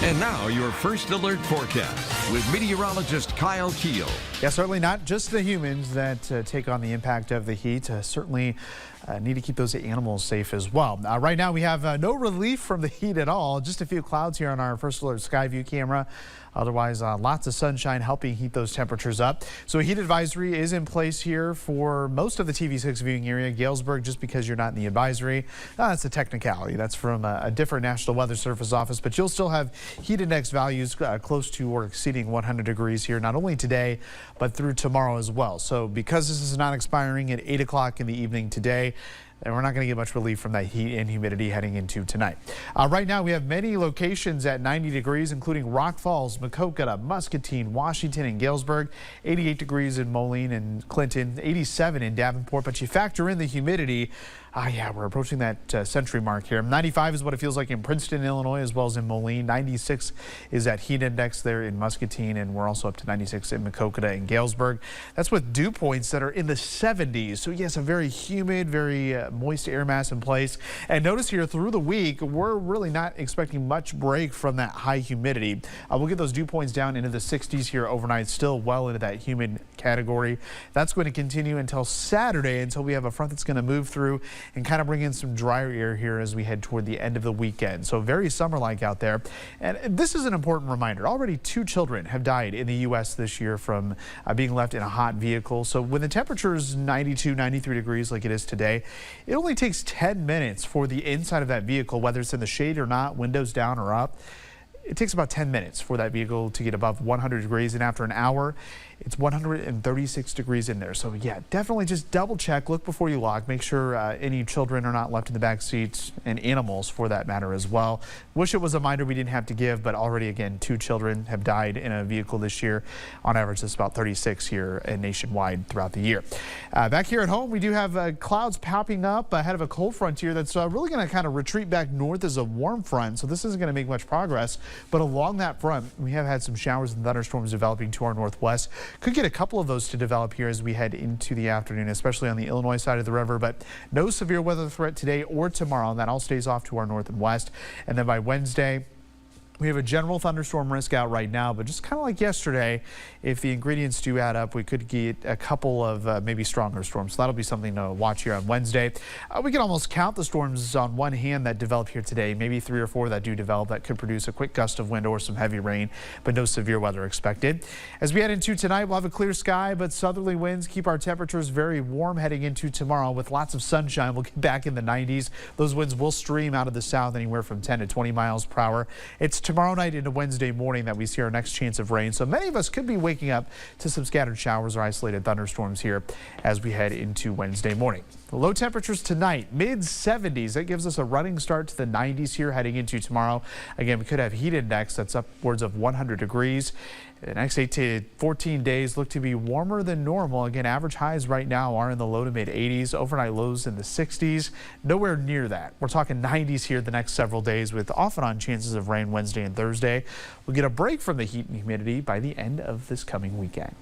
And now your first alert forecast with meteorologist Kyle Keel. Yeah, certainly not just the humans that take on the impact of the heat. Certainly need to keep those animals safe as well. Right now we have no relief from the heat at all. Just a few clouds here on our first alert sky view camera. Otherwise, lots of sunshine helping heat those temperatures up. So a heat advisory is in place here for most of the TV6 viewing area. Galesburg, just because you're not in the advisory, that's a technicality. That's from a different National Weather Service office, but you'll still have heat index values close to or exceeding 100 degrees here, not only today, but through tomorrow as well. So because this is not expiring at 8 o'clock in the evening today, and we're not going to get much relief from that heat and humidity heading into tonight. Right now, we have many locations at 90 degrees, including Rock Falls, Maquoketa, Muscatine, Washington, and Galesburg. 88 degrees in Moline and Clinton, 87 in Davenport. But you factor in the humidity. Yeah, we're approaching that century mark here. 95 is what it feels like in Princeton, Illinois, as well as in Moline. 96 is that heat index there in Muscatine, and we're also up to 96 in Maquoketa and Galesburg. That's with dew points that are in the 70s. So yes, a very humid, very moist air mass in place. And notice here through the week, we're really not expecting much break from that high humidity. We'll get those dew points down into the 60s here overnight, still well into that humid category. That's going to continue until Saturday, until we have a front that's going to move through and kind of bring in some drier air here as we head toward the end of the weekend. So very summer-like out there. And this is an important reminder. Already 2 children have died in the U.S. this year from being left in a hot vehicle. So when the temperature is 92, 93 degrees like it is today, it only takes 10 minutes for the inside of that vehicle, whether it's in the shade or not, windows down or up. It takes about 10 minutes for that vehicle to get above 100 degrees, and after an hour, it's 136 degrees in there. So yeah, definitely just double check, look before you lock, make sure any children are not left in the back seats, and animals for that matter as well. Wish it was a reminder we didn't have to give, but already again, 2 children have died in a vehicle this year. On average, it's about 36 here and nationwide throughout the year. Back here at home, we do have clouds popping up ahead of a cold front here that's really going to kind of retreat back north as a warm front. So this isn't going to make much progress, but along that front, we have had some showers and thunderstorms developing to our northwest. Could get a couple of those to develop here as we head into the afternoon, especially on the Illinois side of the river, but no severe weather threat today or tomorrow. And that all stays off to our north and west. And then by Wednesday, we have a general thunderstorm risk out right now, but just kind of like yesterday, if the ingredients do add up, we could get a couple of maybe stronger storms. So that'll be something to watch here on Wednesday. We can almost count the storms on one hand that develop here today, maybe 3 or 4 that do develop that could produce a quick gust of wind or some heavy rain, but no severe weather expected. As we head into tonight, we'll have a clear sky, but southerly winds keep our temperatures very warm heading into tomorrow with lots of sunshine. We'll get back in the 90s. Those winds will stream out of the south anywhere from 10 to 20 miles per hour. It's tomorrow night into Wednesday morning that we see our next chance of rain. So many of us could be waking up to some scattered showers or isolated thunderstorms here as we head into Wednesday morning. The low temperatures tonight, mid-70s. That gives us a running start to the 90s here heading into tomorrow. Again, we could have heat index that's upwards of 100 degrees. The next 8 to 14 days look to be warmer than normal. Again, average highs right now are in the low to mid 80s, overnight lows in the 60s. Nowhere near that. We're talking 90s here the next several days with off and on chances of rain Wednesday and Thursday. We'll get a break from the heat and humidity by the end of this coming weekend.